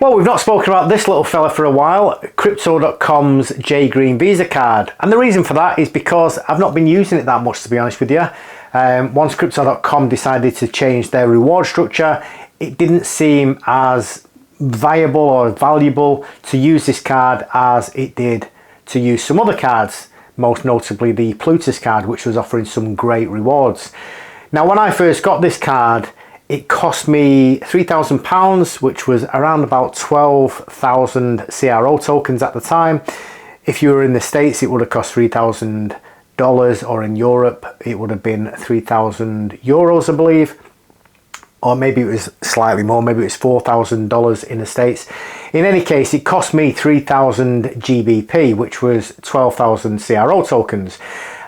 Well, we've not spoken about this little fella for a while, Crypto.com's J Green Visa card. And the reason for that is because I've not been using it that much, to be honest with you. Once Crypto.com decided to change their reward structure, it didn't seem as viable or valuable to use this card as it did to use some other cards, most notably the Plutus card, which was offering some great rewards. Now, when I first got this card, it cost me £3,000, which was around about 12,000 CRO tokens at the time. If you were in the States, it would have cost $3,000, or in Europe, it would have been 3,000 euros, I believe. Or maybe it was slightly more, maybe it was $4,000 in the States. In any case, it cost me 3,000 GBP, which was 12,000 CRO tokens.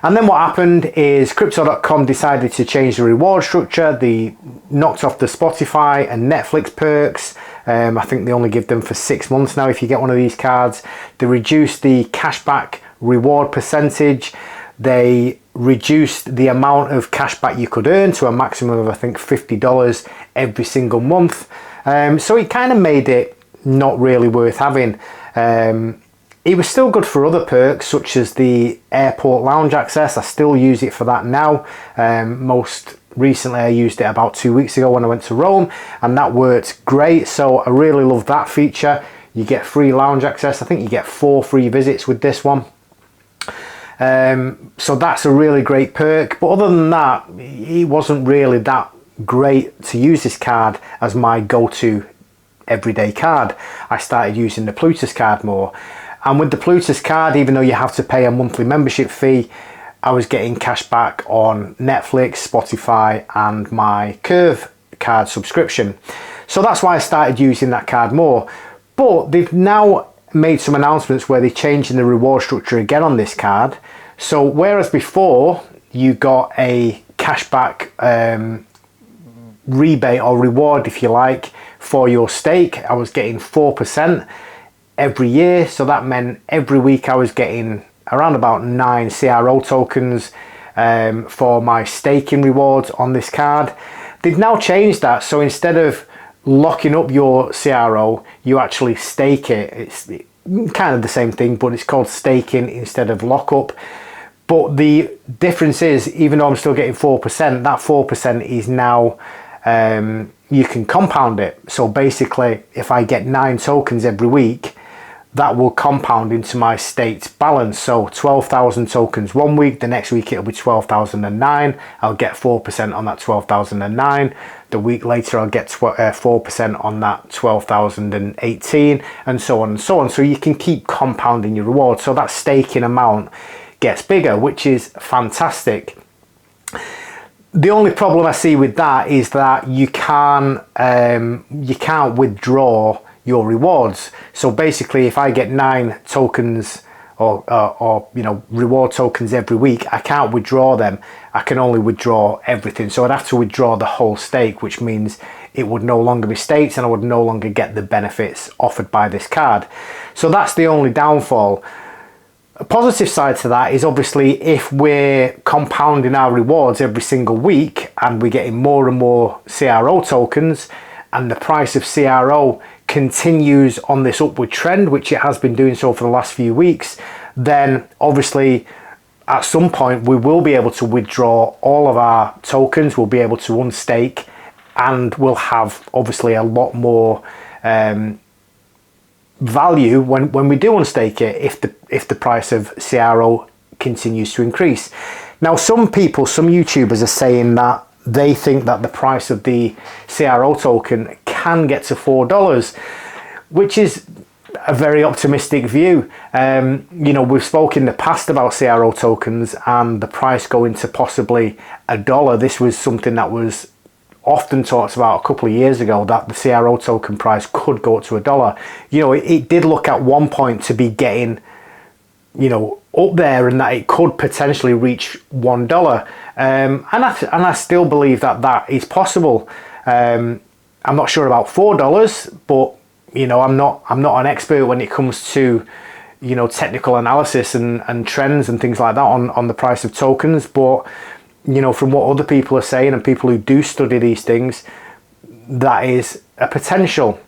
And then what happened is Crypto.com decided to change the reward structure. They knocked off the Spotify and Netflix perks. I think they only give them for 6 months now if you get one of these cards. They reduced the cashback reward percentage. They reduced the amount of cashback you could earn to a maximum of, I think, $50 every single month. So it kind of made it not really worth having. It was still good for other perks, such as the airport lounge access. I still use it for that now. Most recently, I used it about 2 weeks ago when I went to Rome, and that worked great. So I really love that feature. You get free lounge access. I think you get 4 free visits with this one. So that's a really great perk. But other than that, it wasn't really that great to use this card as my go-to everyday card. I started using the Plutus card more. And with the Plutus card, even though you have to pay a monthly membership fee, I was getting cash back on Netflix, Spotify, and my Curve card subscription. So that's why I started using that card more. But they've now made some announcements where they're changing the reward structure again on this card. So whereas before you got a cashback rebate or reward, if you like, for your stake, I was getting 4% every year. So that meant every week I was getting around about 9 CRO tokens for my staking rewards on this card. They've now changed that. So instead of locking up your CRO, you actually stake it. It's kind of the same thing, but it's called staking instead of lockup. But the difference is, even though I'm still getting 4%, that 4% is now you can compound it. So basically, if I get 9 tokens every week, that will compound into my staked balance. So 12,000 tokens one week, the next week it'll be 12,009. I'll get 4% on that 12,009. The week later I'll get 4% on that 12,018, and so on and so on. So you can keep compounding your reward. So that staking amount gets bigger, which is fantastic. The only problem I see with that is that you can't withdraw your rewards. So basically, if I get 9 tokens or reward tokens every week, I can't withdraw them. I can only withdraw everything. So I'd have to withdraw the whole stake, which means it would no longer be staked and I would no longer get the benefits offered by this card. So that's the only downfall. A positive side to that is obviously if we're compounding our rewards every single week and we're getting more and more CRO tokens, and the price of CRO continues on this upward trend, which it has been doing so for the last few weeks, then obviously at some point we will be able to withdraw all of our tokens, we'll be able to unstake, and we'll have obviously a lot more value when we do unstake it if the price of CRO continues to increase. Now, some people, some YouTubers are saying that they think that the price of the CRO token can get to $4, which is a very optimistic view. We've spoken in the past about CRO tokens and the price going to possibly $1. This was something that was often talked about a couple of years ago, that the CRO token price could go up to $1. It did look at one point to be getting up there, and that it could potentially reach $1. And I still believe that is possible. I'm not sure about $4, but I'm not an expert when it comes to technical analysis and trends and things like that on the price of tokens. But from what other people are saying and people who do study these things, that is a potential.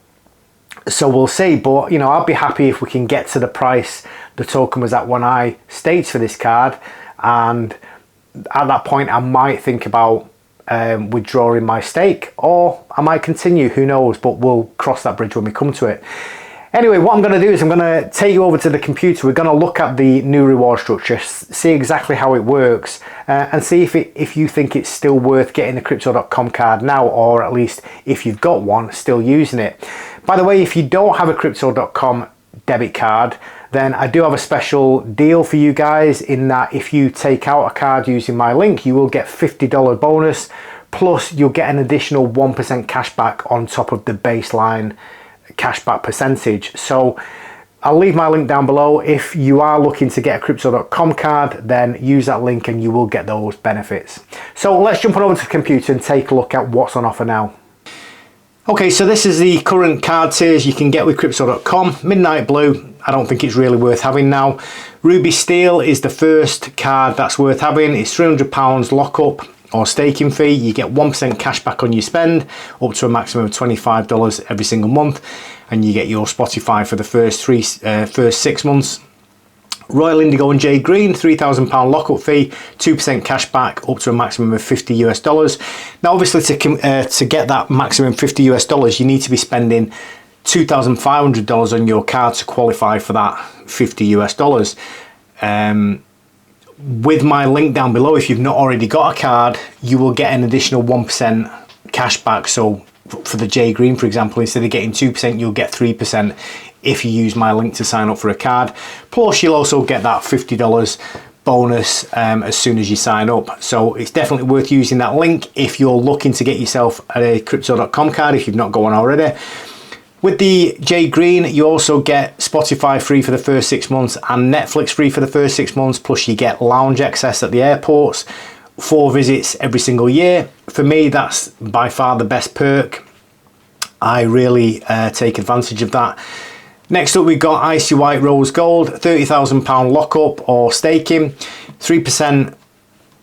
So we'll see, but you know, I'll be happy if we can get to the price the token was at when I staked for this card, and at that point I might think about withdrawing my stake, or I might continue, who knows, but we'll cross that bridge when we come to it. Anyway, what I'm going to do is I'm going to take you over to the computer. We're going to look at the new reward structure, see exactly how it works, and see if you think it's still worth getting the Crypto.com card now, or at least if you've got one, still using it. By the way, if you don't have a Crypto.com debit card, then I do have a special deal for you guys, in that if you take out a card using my link, you will get $50 bonus, plus you'll get an additional 1% cashback on top of the baseline cashback percentage. So I'll leave my link down below. If you are looking to get a Crypto.com card, then use that link and you will get those benefits. So let's jump on over to the computer and take a look at what's on offer now. Okay, so this is the current card tiers you can get with Crypto.com. Midnight Blue, I don't think it's really worth having now. Ruby Steel is the first card that's worth having. It's £300 lockup or staking fee. You get 1% cash back on your spend, up to a maximum of $25 every single month, and you get your Spotify for the first 6 months. Royal Indigo and Jay Green, £3,000 lockup fee, 2% cash back, up to a maximum of $50 US. Now, obviously, to get that maximum $50 US, you need to be spending $2,500 on your card to qualify for that $50 US. With my link down below, if you've not already got a card, you will get an additional 1% cash back. So for the Jay Green, for example, instead of getting 2%, you'll get 3% if you use my link to sign up for a card. Plus, you'll also get that $50 bonus as soon as you sign up. So it's definitely worth using that link if you're looking to get yourself a Crypto.com card, if you've not got one already. With the Jay Green, you also get Spotify free for the first 6 months and Netflix free for the first 6 months, plus you get lounge access at the airports, 4 visits every single year. For me, that's by far the best perk. I really take advantage of that. Next up, we've got Icy White Rose Gold, £30,000 lockup or staking, 3%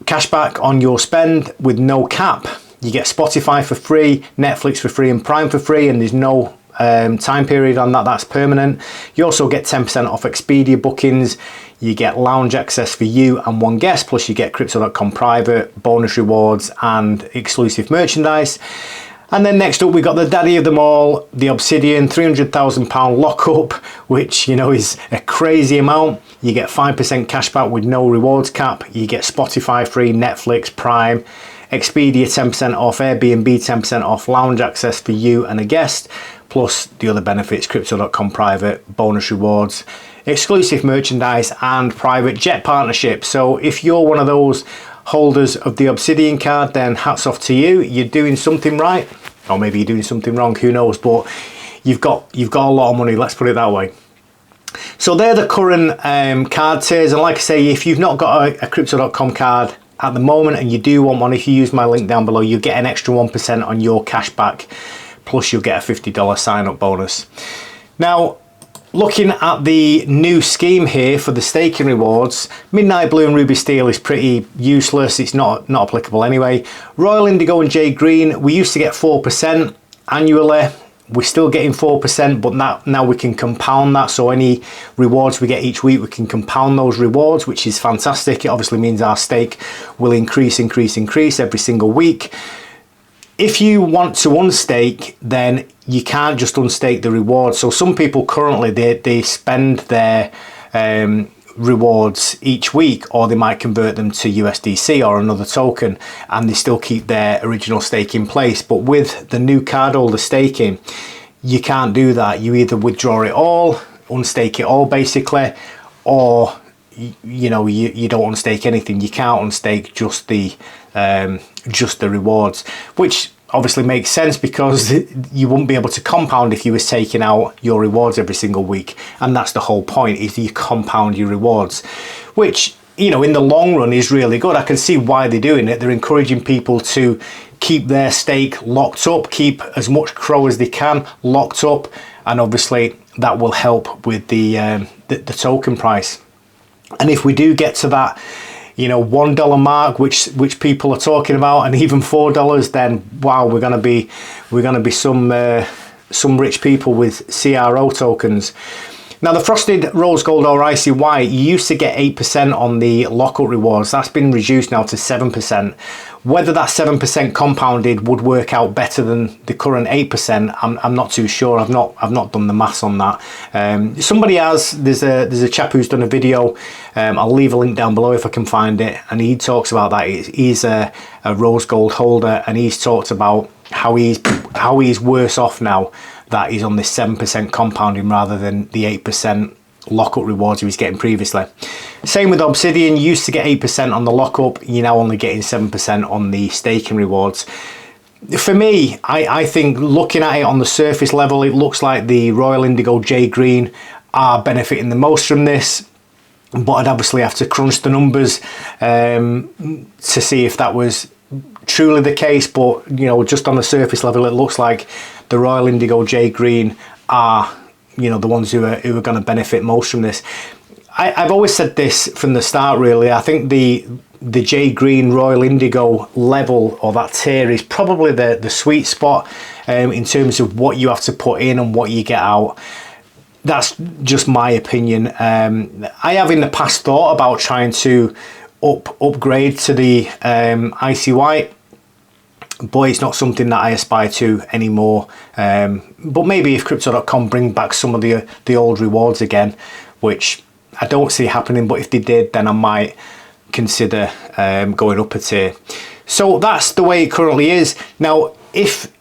cashback on your spend with no cap. You get Spotify for free, Netflix for free, and Prime for free, and there's no time period on that. That's permanent. You also get 10% off Expedia bookings. You get lounge access for you and one guest, plus you get Crypto.com private, bonus rewards, and exclusive merchandise. And then next up, we got the daddy of them all, the Obsidian, £300,000 lockup, which, you know, is a crazy amount. You get 5% cashback with no rewards cap. You get Spotify free, Netflix, Prime, Expedia 10% off, Airbnb 10% off, lounge access for you and a guest, plus the other benefits, Crypto.com private, bonus rewards, exclusive merchandise, and private jet partnership. So if you're one of those holders of the Obsidian card, then hats off to you. You're doing something right, or maybe you're doing something wrong, who knows, but you've got a lot of money, let's put it that way. So they're the current card tiers, and like I say, if you've not got a Crypto.com card at the moment and you do want one, if you use my link down below, you get an extra 1% on your cashback, plus you'll get a $50 sign up bonus. Now, looking at the new scheme here for the staking rewards, Midnight Blue and Ruby Steel is pretty useless. It's not applicable anyway. Royal Indigo and Jay Green, we used to get 4% annually. We're still getting 4%, but now we can compound that. So any rewards we get each week, we can compound those rewards, which is fantastic. It obviously means our stake will increase every single week. If you want to unstake, then you can't just unstake the rewards. So some people currently, they spend their rewards each week, or they might convert them to USDC or another token, and they still keep their original stake in place. But with the new cardholder staking, you can't do that. You either withdraw it all, unstake it all basically, or you don't unstake anything. You can't unstake just the rewards, which obviously makes sense because you wouldn't be able to compound if you was taking out your rewards every single week, and that's the whole point, is you compound your rewards, which, you know, in the long run is really good. I can see why they're doing it. They're encouraging people to keep their stake locked up, keep as much CRO as they can locked up, and obviously that will help with the token price. And if we do get to that, you know, $1 mark, which people are talking about, and even $4, then wow, we're gonna be some some rich people with CRO tokens. Now the frosted rose gold or icy white, you used to get 8% on the lockup rewards. That's been reduced now to 7%. Whether that 7% compounded would work out better than the current 8%, I'm not too sure. I've not done the maths on that. Somebody has. There's a chap who's done a video. I'll leave a link down below if I can find it, and he talks about that. He's a rose gold holder, and he's talked about how he's worse off now that he's on this 7% compounding rather than the 8% lockup rewards he was getting previously. Same with Obsidian. You used to get 8% on the lockup, you're now only getting 7% on the staking rewards. For me, I think looking at it on the surface level, it looks like the Royal Indigo J Green are benefiting the most from this, but I'd obviously have to crunch the numbers to see if that was truly the case. But you know, just on the surface level, it looks like the Royal Indigo J Green are, you know, the ones who are going to benefit most from this. I've always said this from the start, really. I think the J Green Royal Indigo level, or that tier, is probably the sweet spot in terms of what you have to put in and what you get out. That's just my opinion. I have in the past thought about trying to upgrade to the icy white, but it's not something that I aspire to anymore. But maybe if crypto.com bring back some of the old rewards again, which I don't see happening, but if they did, then I might consider going up a tier. So that's the way it currently is. Now, if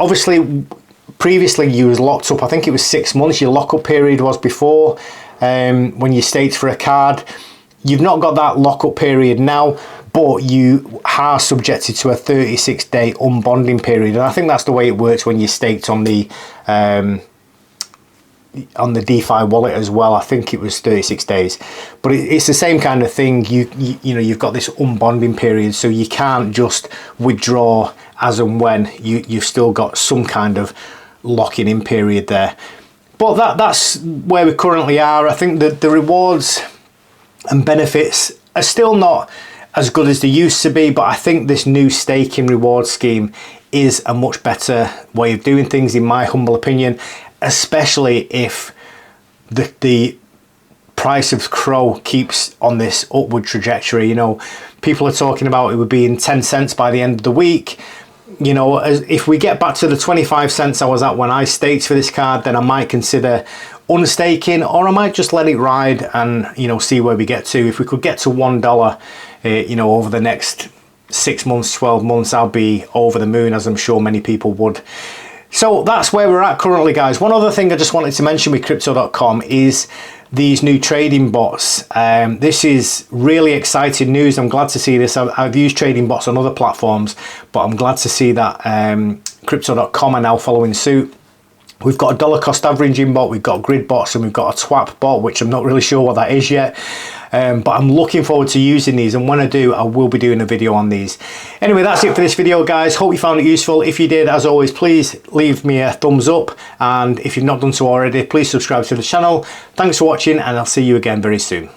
obviously previously you was locked up, I think it was 6 months your lockup period was before, when you staked for a card. You've not got that lockup period now, but you are subjected to a 36-day unbonding period, and I think that's the way it works when you staked on the DeFi wallet as well. I think it was 36 days, but it's the same kind of thing. You know, you've got this unbonding period, so you can't just withdraw as and when. You've still got some kind of locking in period there. But that's where we currently are. I think that the rewards and benefits are still not as good as they used to be, but I think this new staking reward scheme is a much better way of doing things, in my humble opinion, especially if the price of Crow keeps on this upward trajectory. You know, people are talking about it would be in 10 cents by the end of the week. You know, if we get back to the 25 cents I was at when I staked for this card, then I might consider unstaking, or I might just let it ride and, you know, see where we get to. If we could get to $1, you know, over the next 6 months, 12 months, I'll be over the moon, as I'm sure many people would. So that's where we're at currently, guys. One other thing I just wanted to mention with crypto.com is these new trading bots. This is really exciting news. I'm glad to see this. I've used trading bots on other platforms, but I'm glad to see that crypto.com are now following suit. We've got a dollar cost averaging bot, we've got grid bots, and we've got a twap bot, which I'm not really sure what that is yet. But I'm looking forward to using these, and when I do, I will be doing a video on these. Anyway, that's it for this video, guys. Hope you found it useful. If you did, as always, please leave me a thumbs up, and if you've not done so already, please subscribe to the channel. Thanks for watching, and I'll see you again very soon.